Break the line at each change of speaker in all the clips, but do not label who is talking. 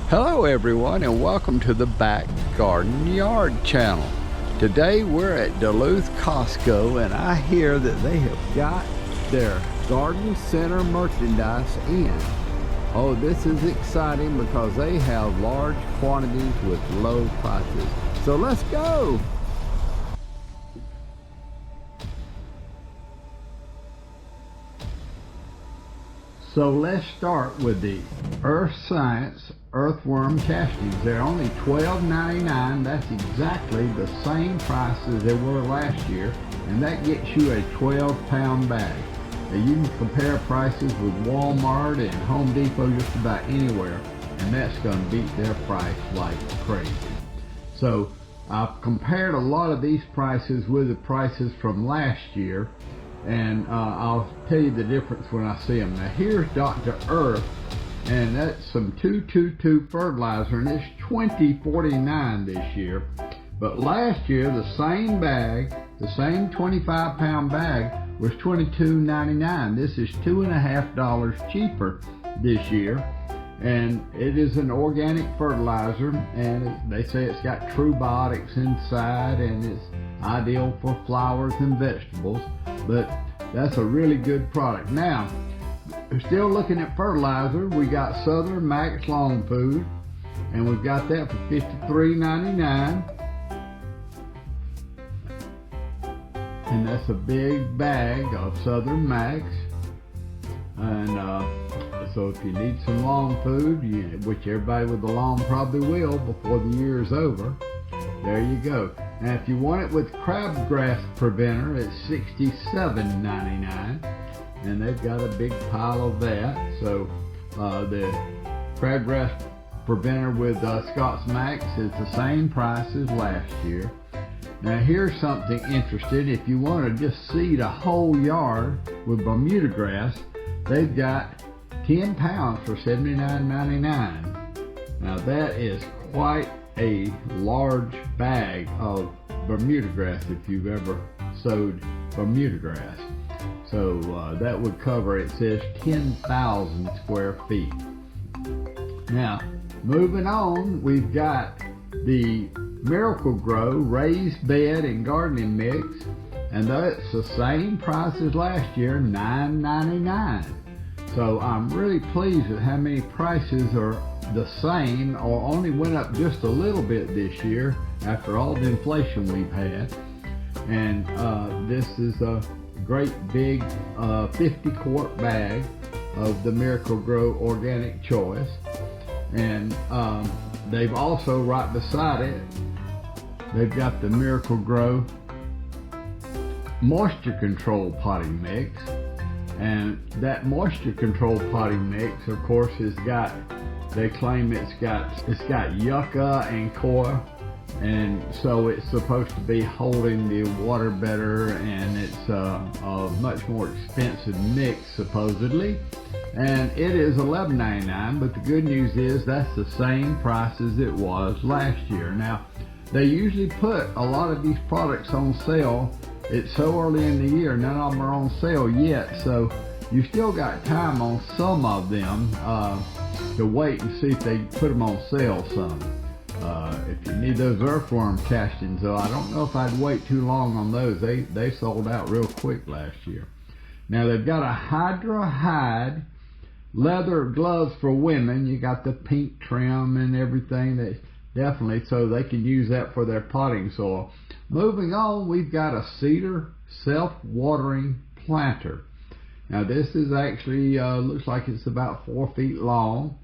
Hello everyone, and welcome to the Back Garden Yard channel. Today we're at Duluth Costco, and I hear that they have got their garden center merchandise in. Oh, this is exciting because they have large quantities with low prices. So let's go! So let's start with the Earth Science earthworm castings. They're only $12.99. That's exactly the same price as they were last year, and that gets you a 12-pound bag. Now you can compare prices with Walmart and Home Depot just about anywhere, and that's going to beat their price like crazy. So I've compared a lot of these prices with the prices from last year, and I'll tell you the difference when I see them. Now here's Dr. Earth, and that's some 222 fertilizer, and it's $20.49 this year. But last year, the same bag, the same 25-pound bag, was $22.99. This is $2.50 cheaper this year, and it is an organic fertilizer, and they say it's got true biotics inside, and it's ideal for flowers and vegetables. But that's a really good product. Now, we're still looking at fertilizer. We got Southern Max Long Food, and we've got that for $53.99. And that's a big bag of Southern Max. And so if you need some lawn food, which everybody with the lawn probably will before the year is over, there you go. Now if you want it with crabgrass preventer, it's $67.99, and they've got a big pile of that. So the crabgrass preventer with Scott's Max is the same price as last year. Now here's something interesting. If you want to just seed a whole yard with Bermuda grass, they've got 10 pounds for $79.99. Now that is quite a large bag of Bermuda grass if you've ever sowed Bermuda grass. So that would cover, it says 10,000 square feet. Now moving on, we've got the Miracle Grow raised bed and gardening mix, and that's the same price as last year, $9.99. So I'm really pleased at how many prices are the same or only went up just a little bit this year after all the inflation we've had. And this is a great big 50-quart bag of the Miracle Grow Organic Choice. And they've also, right beside it, they've got the Miracle Grow Moisture Control Potting Mix. And that Moisture Control Potting Mix, of course, has got, they claim it's got yucca and coir, and so it's supposed to be holding the water better, and it's a much more expensive mix supposedly, and it is $11.99. But the good news is that's the same price as it was last year. Now they usually put a lot of these products on sale. It's so early in the year, none of them are on sale yet, so you still got time on some of them to wait and see if they put them on sale some. If you need those earthworm castings, though, I don't know if I'd wait too long on those. They sold out real quick last year. Now they've got a Hydra Hide leather gloves for women. You got the pink trim and everything. That definitely, so they can use that for their potting soil. Moving on, we've got a cedar self-watering planter. Now this is actually looks like it's about 4 feet long,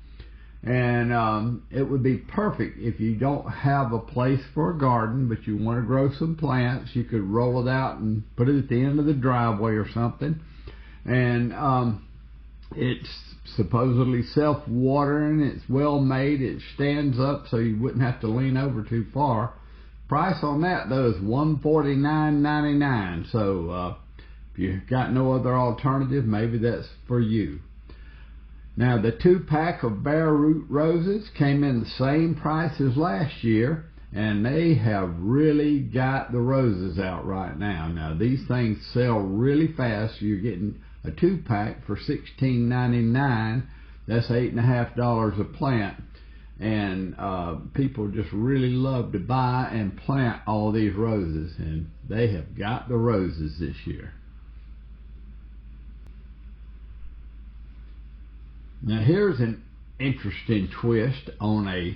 and it would be perfect if you don't have a place for a garden but you want to grow some plants. You could roll it out and put it at the end of the driveway or something. And it's supposedly self-watering. It's well made. It stands up so you wouldn't have to lean over too far. price on that though is $149.99. So if you've got no other alternative, maybe that's for you. Now the 2-pack of bare root roses came in the same price as last year, and they have really got the roses out right now. Now these things sell really fast. You're getting a 2-pack for $16.99. That's $8.50 a plant, and people just really love to buy and plant all these roses, and they have got the roses this year. Now here's an interesting twist on a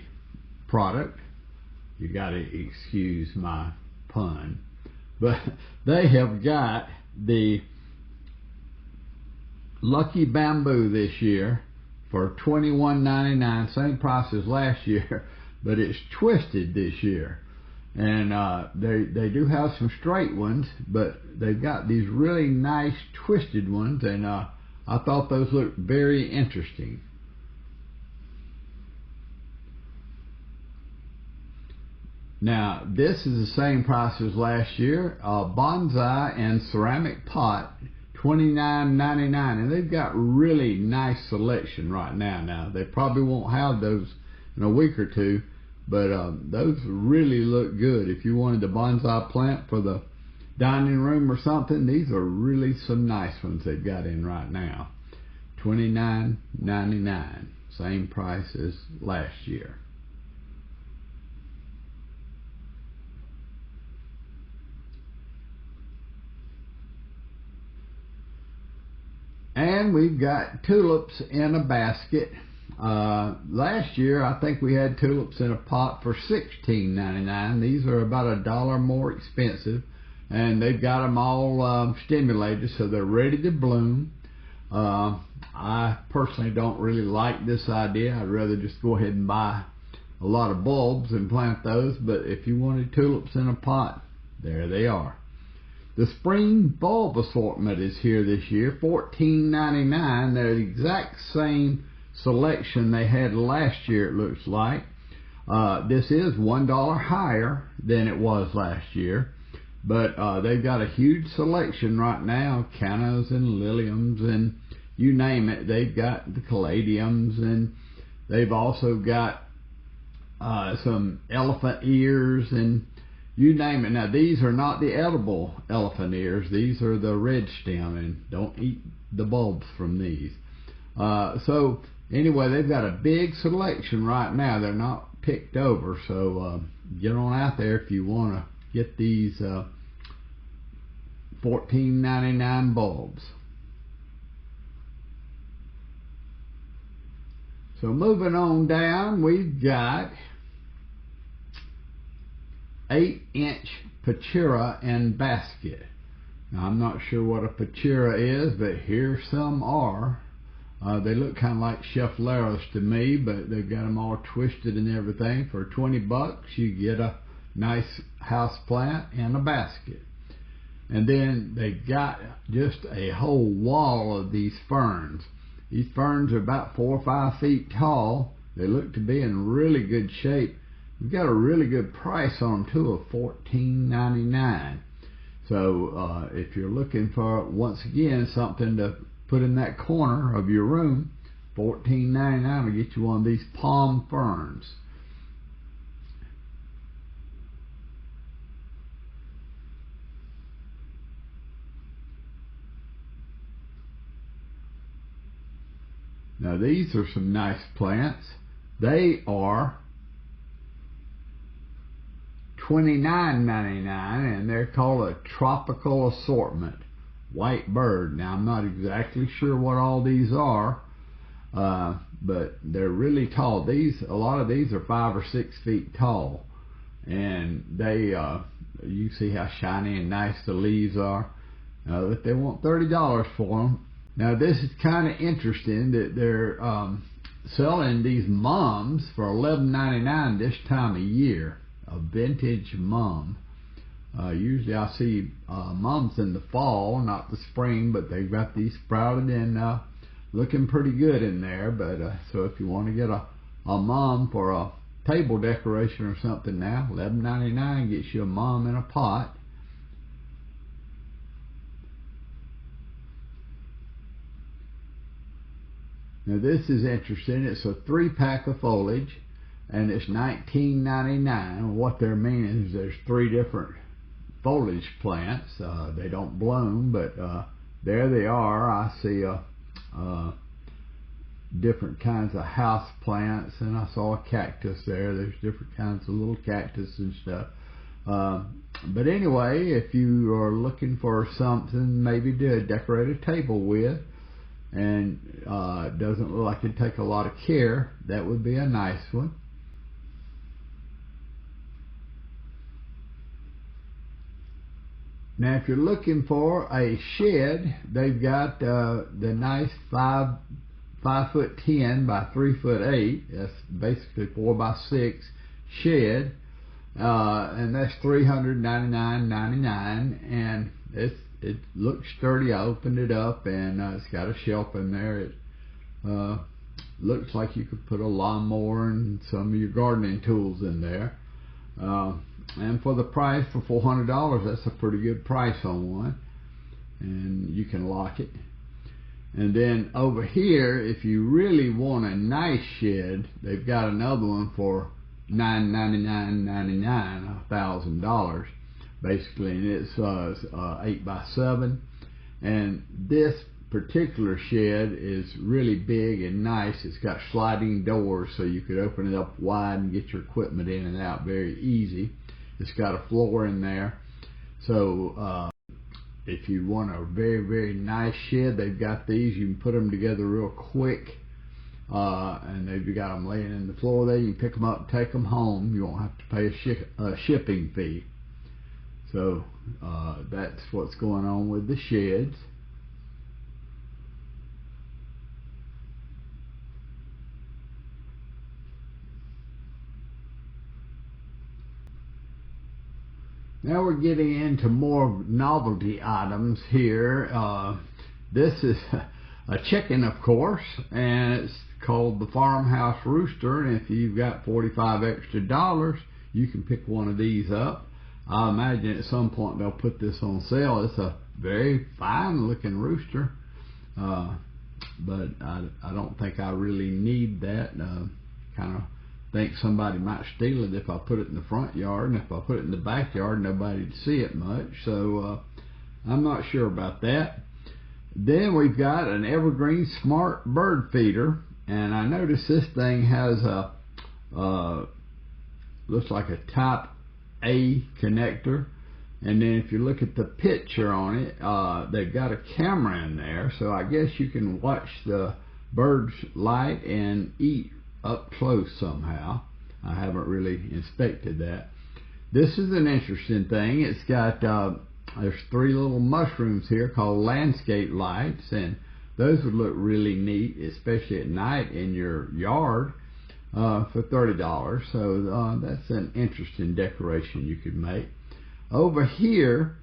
product. You gotta excuse my pun, but they have got the Lucky Bamboo this year for $21.99, same price as last year, but it's twisted this year. And they do have some straight ones, but they've got these really nice twisted ones, and I thought those looked very interesting. Now this is the same price as last year. Bonsai and ceramic pot, $29.99, and they've got really nice selection right now. Now they probably won't have those in a week or two, but those really look good. If you wanted a bonsai plant for the dining room or something, these are really some nice ones they've got in right now. $29.99, same price as last year. And we've got tulips in a basket. Last year I think we had tulips in a pot for $16.99. These are about $1 more expensive, and they've got them all stimulated, so they're ready to bloom. I personally don't really like this idea. I'd rather just go ahead and buy a lot of bulbs and plant those, but if you wanted tulips in a pot, there they are. The spring bulb assortment is here this year, $14.99. They're the exact same selection they had last year, it looks like. This is $1 higher than it was last year, but they've got a huge selection right now, cannas and liliums and you name it. They've got the caladiums, and they've also got some elephant ears and you name it. Now these are not the edible elephant ears. These are the red stem, and don't eat the bulbs from these. So anyway, they've got a big selection right now. They're not picked over, so get on out there if you want to get these $14.99 bulbs. So moving on down, we've got 8-inch Pachira in basket. Now I'm not sure what a Pachira is, but here some are. They look kind of like Chefleros to me, but they've got them all twisted and everything. For $20 you get a nice house plant and a basket. And then they got just a whole wall of these ferns. These ferns are about 4 or 5 feet tall. They look to be in really good shape. We've got a really good price on them too, of $14.99. So if you're looking for, once again, something to put in that corner of your room, $14.99 will get you one of these palm ferns. Now these are some nice plants. They are $29.99, and they're called a tropical assortment. White bird. Now I'm not exactly sure what all these are, but they're really tall. A lot of these are 5 or 6 feet tall, and they you see how shiny and nice the leaves are. But they want $30 for them. Now this is kind of interesting that they're selling these mums for $11.99 this time of year. A vintage mum. Usually I see mums in the fall, not the spring, but they've got these sprouted and looking pretty good in there. But so if you want to get a mum for table decoration or something now. $11.99 gets you a mom in a pot. Now this is interesting. It's a 3-pack of foliage, and it's $19.99. What they're meaning is there's 3 different foliage plants. They don't bloom, but there they are. I see different kinds of house plants, and I saw a cactus there. There's different kinds of little cactus and stuff. But anyway, if you are looking for something maybe to decorate a table with, and it doesn't look like it'd take a lot of care, that would be a nice one. Now if you're looking for a shed, they've got the nice 5'10" by 3'8". That's basically 4 by 6 shed, and that's $399.99, and it looks sturdy. I opened it up, and it's got a shelf in there. It looks like you could put a lawnmower and some of your gardening tools in there. And for the price, for $400, that's a pretty good price on one, and you can lock it. And then over here, if you really want a nice shed, they've got another one for $999.99, $1,000 basically, and it's 8 by 7. And this particular shed is really big and nice. It's got sliding doors, so you could open it up wide and get your equipment in and out very easy. It's got a floor in there, so if you want a very, very nice shed, they've got these. You can put them together real quick, and they've got them laying in the floor there. You can pick them up and take them home. You won't have to pay a shipping fee. So that's what's going on with the sheds. Now we're getting into more novelty items here. This is a chicken, of course, and it's called the Farmhouse Rooster. And if you've got $45 extra, you can pick one of these up. I imagine at some point they'll put this on sale. It's a very fine looking rooster, but I don't think I really need that. Kind of think somebody might steal it if I put it in the front yard, and if I put it in the backyard, nobody'd see it much. So I'm not sure about that. Then we've got an Evergreen Smart Bird Feeder, and I notice this thing has a looks like a Type A connector, and then if you look at the picture on it, they've got a camera in there, so I guess you can watch the birds light and eat up close somehow. I haven't really inspected that. This is an interesting thing. It's got there's 3 little mushrooms here called landscape lights, and those would look really neat, especially at night in your yard, for $30. So that's an interesting decoration you could make. Over here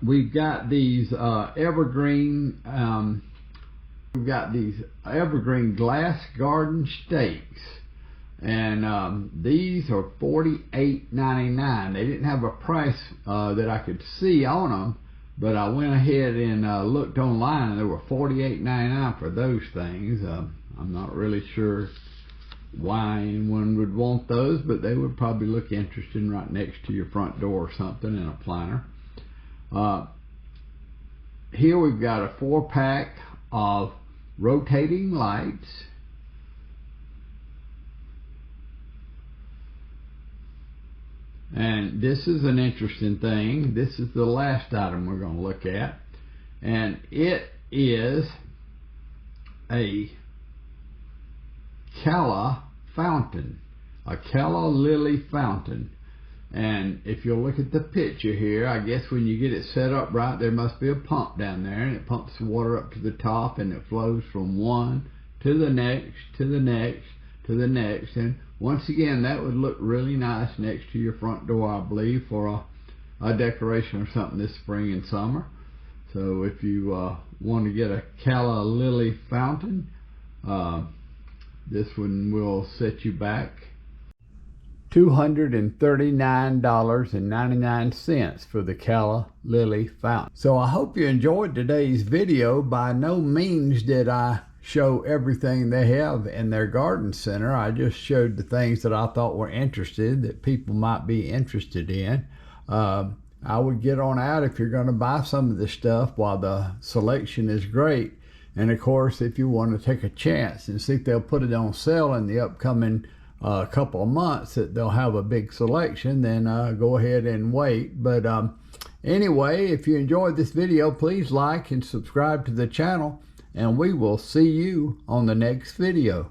we've got these evergreen we've got these evergreen glass garden stakes, and these are $48.99. They didn't have a price that I could see on them, but I went ahead and looked online, and they were $48.99 for those things. I'm not really sure why anyone would want those, but they would probably look interesting right next to your front door or something in a planter. Here we've got a 4-pack of rotating lights, and this is an interesting thing. This is the last item we're going to look at, and it is a calla fountain, a calla lily fountain. And if you'll look at the picture here, I guess when you get it set up right, there must be a pump down there, and it pumps the water up to the top, and it flows from one to the next, to the next, to the next. And once again, that would look really nice next to your front door, I believe, for a decoration or something this spring and summer. So if you want to get a calla lily fountain, this one will set you back. $239.99 for the calla lily fountain. So I hope you enjoyed today's video. By no means did I show everything they have in their garden center. I just showed the things that I thought were interested, that people might be interested in. I would get on out if you're going to buy some of this stuff while the selection is great. And of course, if you want to take a chance and see if they'll put it on sale in the upcoming couple of months, that they'll have a big selection, then go ahead and wait. But anyway, if you enjoyed this video, please like and subscribe to the channel, and we will see you on the next video.